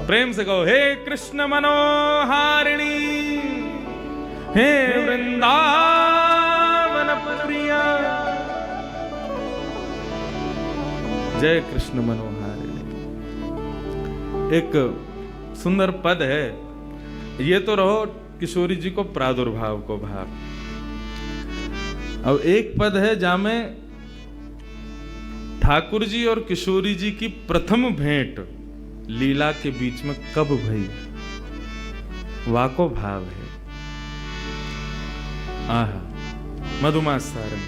प्रेम से कहो, हे कृष्ण मनोहारिणी, हे वृंदावन प्रिया, जय कृष्ण मनोहारिणी। एक सुंदर पद है। ये तो रहो किशोरी जी को प्रादुर्भाव को भाव। अब एक पद है जहां में ठाकुर जी और किशोरी जी की प्रथम भेंट लीला के बीच में कब भई, वाको भाव है। आहा, मधुमास सारंग।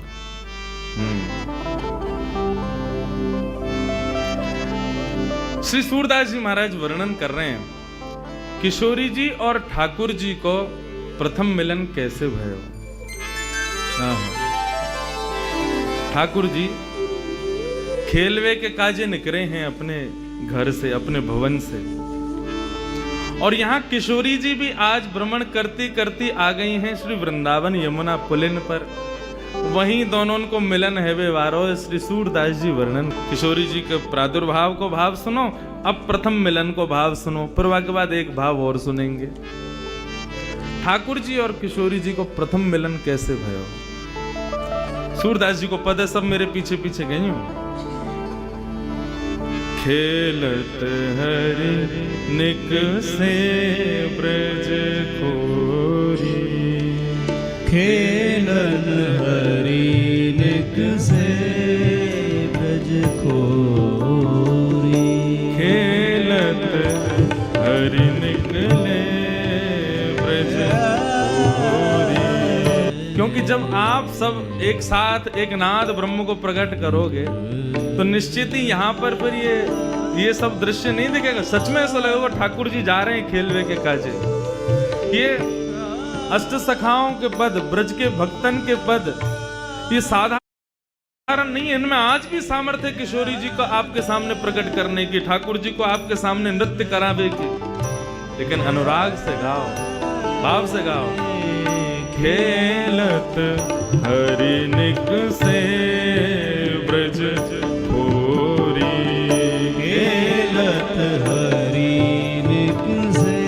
श्री सूरदास जी महाराज वर्णन कर रहे हैं किशोरी जी और ठाकुर जी को प्रथम मिलन कैसे भयो। ठाकुर जी खेलवे के काजे निकले हैं अपने घर से, अपने भवन से, और यहाँ किशोरी जी भी आज भ्रमण करती करती आ गई हैं श्री वृंदावन यमुना पुलिन पर। वहीं दोनों को मिलन है वे वारो। श्री सूरदास जी वर्णन, किशोरी जी के प्रादुर्भाव को भाव सुनो, अब प्रथम मिलन को भाव सुनो, फिर के बाद एक भाव और सुनेंगे। ठाकुर जी और किशोरी जी को प्रथम मिलन कैसे भयो। सूरदास जी को पद है, सब मेरे पीछे पीछे गई हूं। खेलत हरि निक से ब्रज खोरी, खेलत हरि निक से ब्रज खोरी, खेलत हरि निकले ब्रज खोरी। क्योंकि जब आप सब एक साथ एक नाद ब्रह्म को प्रकट करोगे तो निश्चित ही यहाँ पर फिर ये सब दृश्य नहीं दिखेगा। सच में ऐसा लगेगा ठाकुर जी जा रहे हैं खेलवे के काजे। ये अष्ट सखाओं के पद, ब्रज के भक्तन के पद, ये साधारण नहीं है। इनमें आज भी सामर्थ्य किशोरी जी को आपके सामने प्रकट करने की, ठाकुर जी को आपके सामने नृत्य करावे की। लेकिन अनुराग से गाओ, भाव से गाओ। खेलत हरि निक से ब्रज खोरी, खेलत हरि निक से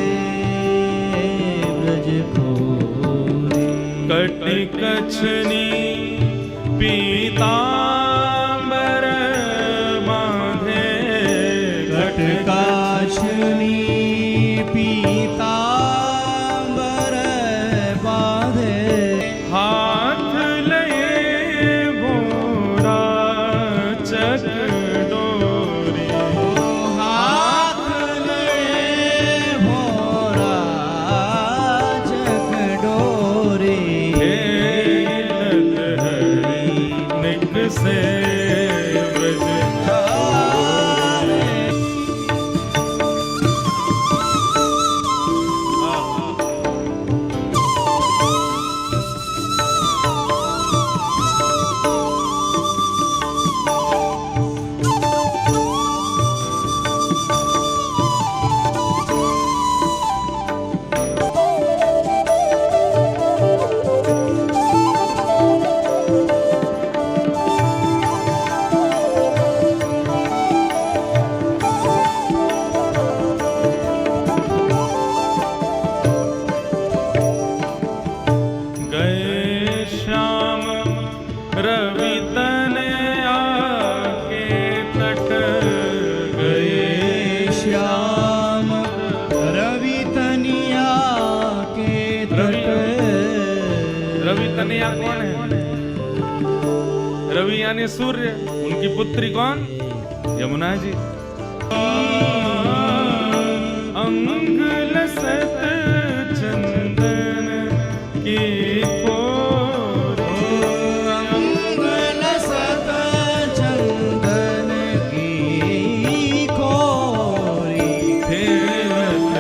ब्रज खोरी, कटि कछनी पीतांबर बांधे, कट काछनी पीतांबर बांधे, हाथ लये भोरा चक डोरी, हाथ लये भोरा चक डोरी, खेलत हरि निक से ब्रज रवि यानी सूर्य, उनकी पुत्री कौन? यमुना जी। अंग लसत चंदन की खोरी, अंग लसत चंदन की खोरी, खेलत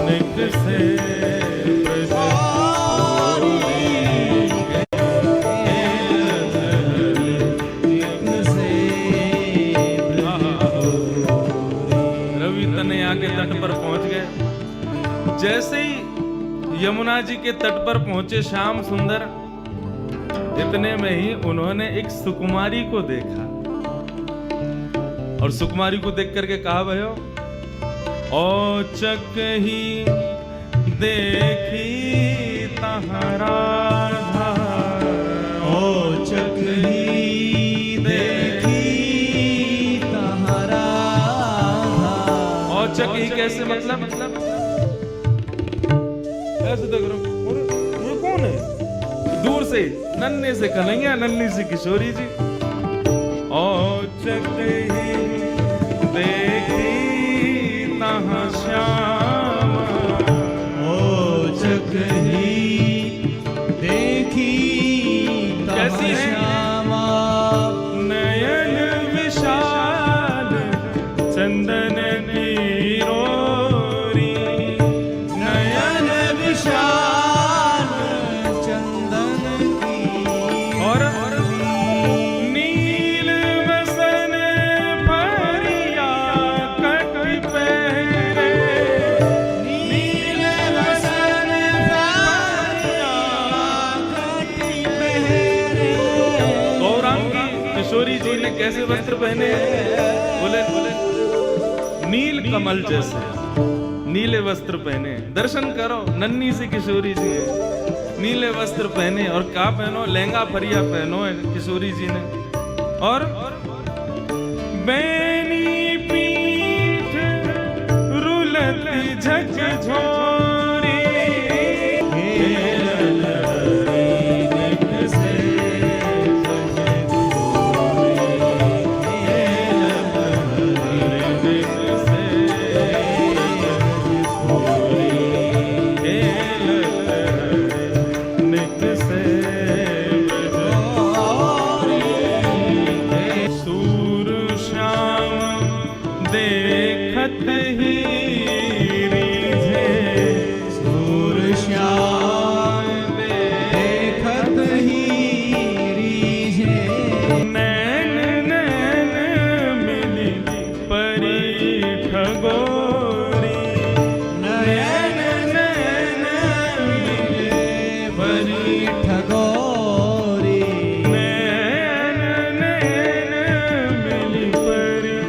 निक से ब्रज जैसे ही यमुना जी के तट पर पहुंचे श्याम सुंदर, इतने में ही उन्होंने एक सुकुमारी को देखा। और सुकुमारी को देख करके कहा भयो, औचक ही देखी तहरा औचक ही देखी तहरा। औचक ही कैसे मतलब ऐसे देख रहा हूं, ये कौन है? दूर से नन्हे से कन्हैया, नन्ही सी किशोरी जी। औचक ही देखी तहाँ श्याम, औचक ही देखी कैसी है? श्यामा। नयन विशाल चंदन की रोरी, नयन विशाल चंदन की और नील वसन फरिया कट पहरे, नील वसन फरिया कट पहरे। गौरांगी किशोरी जी ने कैसे वस्त्र पहने हैं? बोले नील कमल जैसे नीले वस्त्र पहने। दर्शन करो, नन्ही सी किशोरी जी है, नीले वस्त्र पहने। और क्या पहनो? लहंगा फरिया पहनो है किशोरी जी ने। और बैनी पीठ रुलती झकझोरी, सूर श्याम देखत ही रीझे, सूर श्याम देखत ही रीझे। नैन नैन मिली परी ठगोरी, नयन नयन मिले बड़ी ठगोरी। नैन नैन मिली परी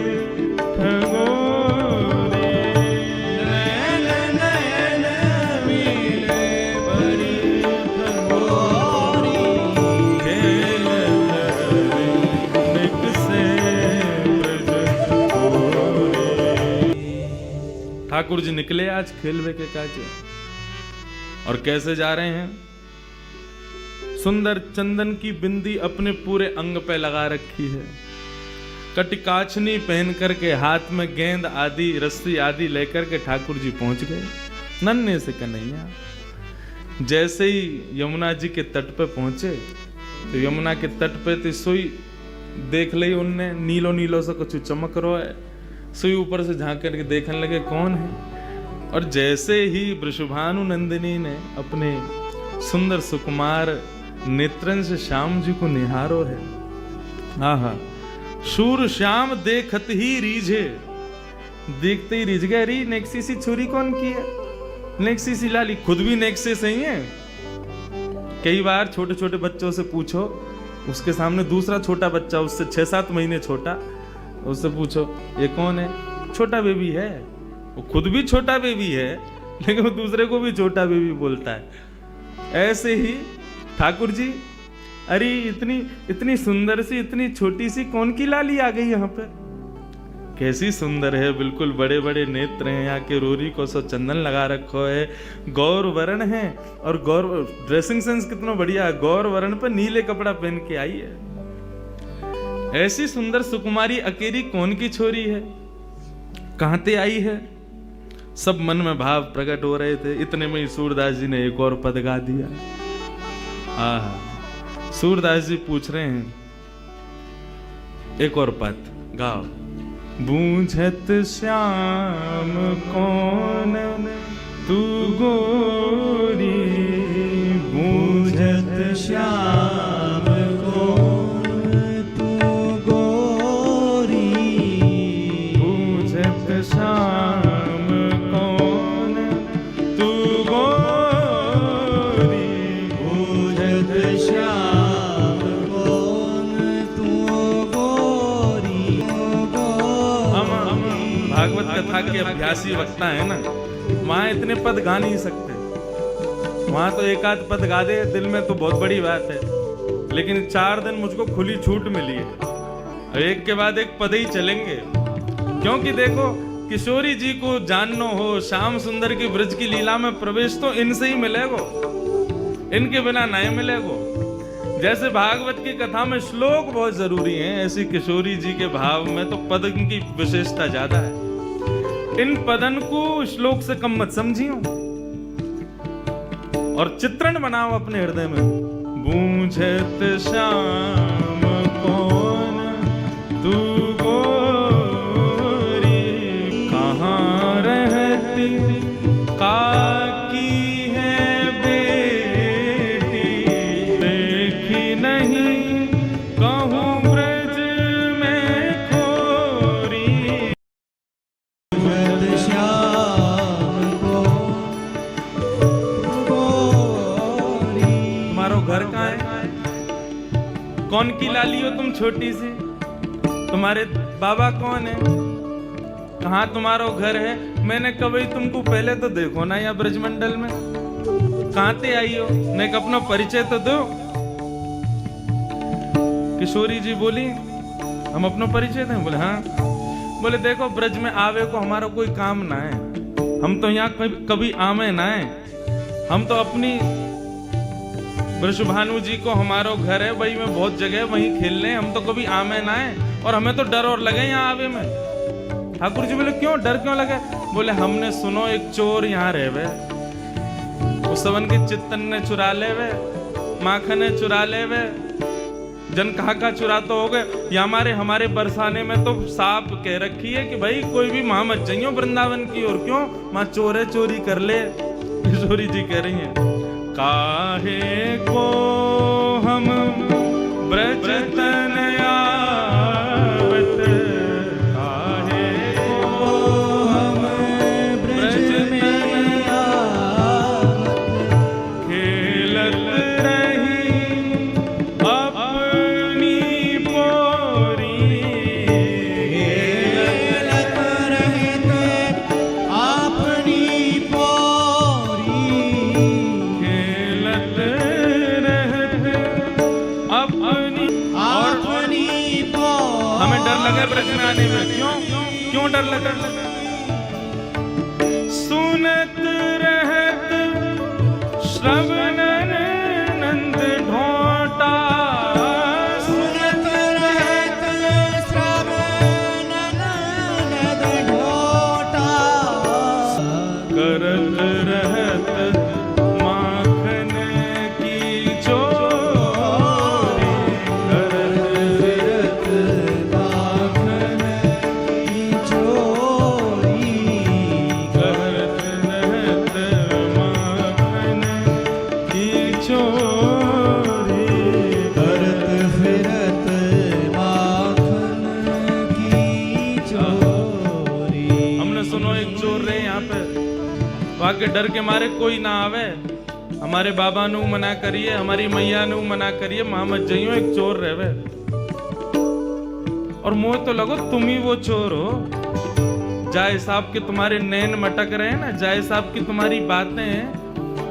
ठगोरी, नयन नयन मिले बड़ी ठगोरी। ठाकुर जी निकले आज खेलवे के काजे। और कैसे जा रहे हैं? सुंदर चंदन की बिंदी अपने पूरे अंग पे लगा रखी है, कटिकाचनी पहन करके हाथ में गेंद आदि रस्सी आदि लेकर के ठाकुर जी पहुंच गए नन्हे से कन्हैया। जैसे ही यमुना जी के तट पे पहुंचे तो यमुना के तट पे तो सोई देख ली उनने, नीलो नीलो से कुछ चमक रहा है। सोई ऊपर से झांक करके देखने लगे कौन है। और जैसे ही वृषभानु नंदिनी ने अपने सुंदर सुकुमार नेत्रन से श्याम जी को निहारो है, आहा शूर श्याम देखत ही रीझे, देखते ही रिझ गए। री नेक्सी सी छुरी कौन की है? नेक्सी सी लाली, खुद भी नेक्से सही है। कई बार छोटे छोटे बच्चों से पूछो, उसके सामने दूसरा छोटा बच्चा उससे 6-7 महीने छोटा, उससे पूछो ये कौन है? छोटा बेबी है। वो खुद भी छोटा बेबी है लेकिन वो दूसरे को भी छोटा बेबी बोलता है। ऐसे ही ठाकुर जी, अरे इतनी सुंदर सी, इतनी छोटी सी कौन की लाली आ गई यहाँ पर? कैसी सुंदर है, बिल्कुल बड़े बड़े नेत्र हैं, यहाँ के रोरी को सो चंदन लगा रखो है, गौर वर्ण है। और गौर ड्रेसिंग सेंस कितना बढ़िया है, गौर वर्ण पर नीले कपड़ा पहन के आई है। ऐसी सुंदर सुकुमारी अकेली कौन की छोरी है, कहाँ ते आई है? सब मन में भाव प्रकट हो रहे थे। इतने में ही सूरदास जी ने एक और पद गा दिया। सूरदास जी पूछ रहे हैं एक और पद गाओ। बूझत श्याम कौन तू गोरी, बूझत श्याम कौन तू गोरी, बूझत श्याम कौन तू गोरी, बूझत श्याम कौन तू गोरी, गोरी। भागवत कथा के अभ्यासी वक्ता है ना, वहां इतने पद गा नहीं सकते। वहां तो एक आध पद गा दे दिल में तो बहुत बड़ी बात है, लेकिन 4 दिन मुझको खुली छूट मिली है, और एक के बाद एक पद ही चलेंगे। क्योंकि देखो, किशोरी जी को जानना हो, श्याम सुंदर की ब्रज की लीला में प्रवेश तो इनसे ही मिलेगो, इनके बिना नहीं मिलेगो। जैसे भागवत की कथा में श्लोक बहुत जरूरी हैं, ऐसी किशोरी जी के भाव में तो पद की विशेषता ज्यादा है। इन पदन को श्लोक से कम मत समझियो और चित्रण बनाओ अपने हृदय में। बूझत श्याम कौन तू गोरी, कहाँ रहती काकी है बेटी, देखी नहीं कहूँ ब्रज में खोरी। बूझत श्याम कौन तू गोरी। तुम्हारो घर कहाँ है? कौन की लाली हो तुम छोटी सी? तुम्हारे बाबा कौन है? कहाँ तुम्हारो घर है? मैंने कभी तुमको पहले तो देखो ना या ब्रजमंडल में, कहाँ ते आई हो? ने एक अपना परिचय तो दो। किशोरी जी बोली, हम अपना परिचय दें? बोले हाँ। बोले देखो, ब्रज में आवे को हमारा कोई काम ना है, हम तो यहाँ कभी आवे ना है, हम तो अपनी वृषभानु जी को हमारो घर है, वही में बहुत जगह वहीं खेलने, हम तो कभी आमे ना है, और हमें तो डर और लगे यहाँ आवे में। ठाकुर जी बोले क्यों, डर क्यों लगे? बोले हमने सुनो एक चोर यहाँ रहे, उस सवन के चित्तन ने चुरा ले वे, माखन ने चुरा ले वे, जन कहा का चुरा तो हो गए। या हमारे बरसाने में तो साफ कह रखी है कि भाई कोई भी वहां मत जाइयो वृंदावन की ओर, क्यों माँ चोर है, चोरी कर ले। किशोरी जी कह रही हैं, काहे को हम ब्रज तन आवत, काहे को हम ब्रज तन आवत, खेलत रही अपनी पोरी, खेलत रहते अपनी पोरी, हमें डर लगे ब्रज में आने में। क्यों डर लगा? सुनत रहत श्रवणन नंद ढोटा, सुनत रहत श्रवणन नंद ढोटा, करत रहत माखन की चोरी, करत माखन की चोरी, करत रहत माखन की चोरी, करत फिरत माखन की चोरी। हमने सुनो एक चोर रहे यहाँ पे, वहां के डर के मारे कोई ना आवे, हमारे बाबा नु मना करिए, हमारी मैया नु मना करिए, वहां मत जाइयो, एक चोर रहे। और मुझे तो लगो तुम ही वो चोर हो। जाय साहब के तुम्हारे नैन मटक रहे हैं ना, जाय साहब की तुम्हारी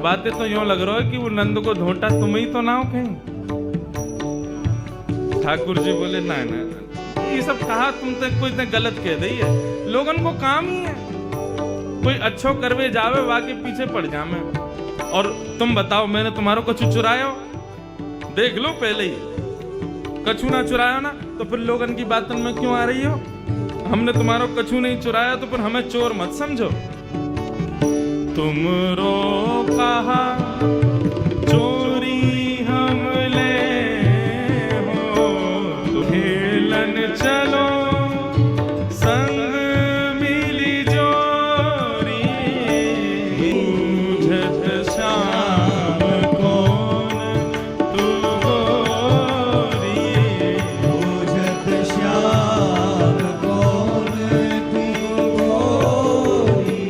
बातें तो यूं लग रहा है कि वो नंद को ढोंटा तुम ही तो ना हो कहीं। ठाकुर जी बोले ना ना, ये सब कहा तुम तो कोई इतने गलत कह दी है, लोगन को काम ही है, कोई अच्छो करवे जावे वाके पीछे पड़ जावे। और तुम बताओ, मैंने तुम्हारो कछु चुराया? देख लो पहले ही, कछु ना चुराया ना, तो फिर लोगन की बातन में क्यों आ रही हो? हमने तुम्हारो कछु नहीं चुराया तो फिर हमें चोर मत समझो। तुमरो कहा चोरी हम ले हो, तो खेलन चलो संग मिली जोरी, बूझत श्याम कौन तू गोरी, बूझत श्याम कौन तू गोरी।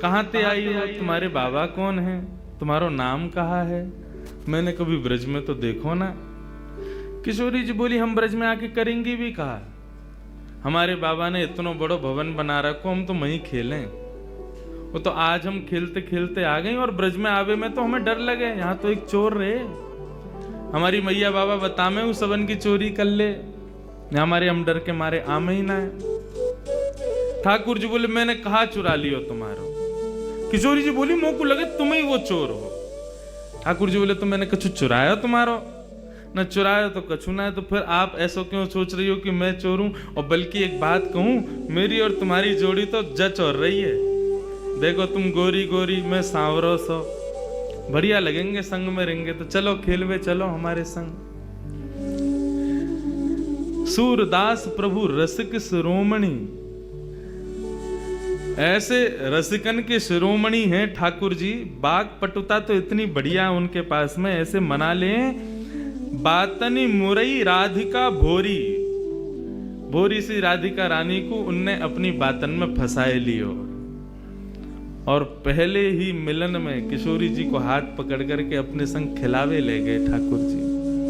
कहाँ ते आई हो, तुम्हारे बाबा कौन है, तुम्हारो नाम कहाँ है, मैंने कभी ब्रज में तो देखो ना। किशोरी जी बोली हम ब्रज में आके करेंगे भी कहा, हमारे बाबा ने इतना बड़ो भवन बना रखो, हम तो वहीं खेलें। वो तो आज हम खेलते खेलते आ गए और ब्रज में आवे में तो हमें डर लगे, यहाँ तो एक चोर रहे, हमारी मैया बाबा बता में उस सबन की चोरी कर ले, हमारे हम डर के मारे आम ही ना है। ठाकुर जी बोले मैंने कहा चुरा लियो तुम्हारो। किशोरी जी बोली मोह को लगे तुम ही वो चोर हो। ठाकुर जी बोले तो मैंने कछु चुराया तुम्हारो, न चुराया तो कछु ना है, तो फिर आप ऐसा क्यों सोच रही हो कि मैं चोर हूं। और बल्कि एक बात कहूं, मेरी और तुम्हारी जोड़ी तो जच और रही है, देखो तुम गोरी गोरी मैं सांवरो सो, बढ़िया लगेंगे संग में रहेंगे, तो चलो खेलवे चलो हमारे संग। सूरदास प्रभु रसिक शिरोमणि, ऐसे रसिकन के शिरोमणि हैं ठाकुर जी। बाग पटुता तो इतनी बढ़िया उनके पास में, ऐसे मना लें बातनी मुरई राधिका भोरी, भोरी सी राधिका रानी को उनने अपनी बातन में फंसाए लियो। और पहले ही मिलन में किशोरी जी को हाथ पकड़ करके अपने संग खिलावे ले गए ठाकुर जी।